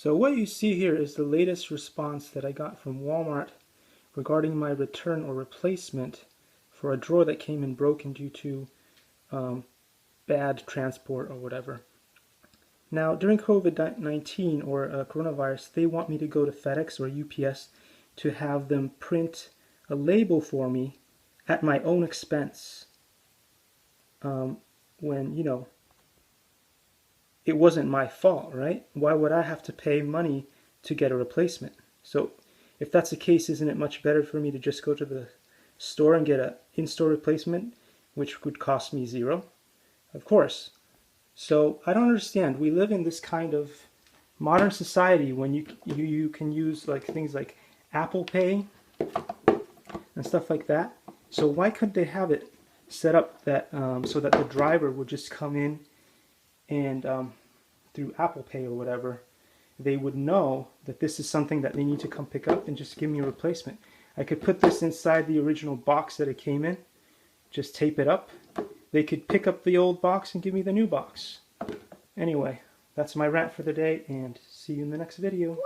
So what you see here is the latest response that I got from Walmart regarding my return or replacement for a drawer that came in broken due to bad transport or whatever. Now, during COVID-19 or coronavirus, they want me to go to FedEx or UPS to have them print a label for me at my own expense when, it wasn't my fault, right? Why would I have to pay money to get a replacement? So if that's the case, isn't it much better for me to just go to the store and get an in-store replacement, which would cost me $0? Of course. So I don't understand. We live in this kind of modern society when you can use like things like Apple Pay and stuff like that. So why couldn't they have it set up that so that the driver would just come in and through Apple Pay or whatever, they would know that this is something that they need to come pick up and just give me a replacement. I could put this inside the original box that it came in, just tape it up. They could pick up the old box and give me the new box. Anyway, that's my rant for the day, and see you in the next video.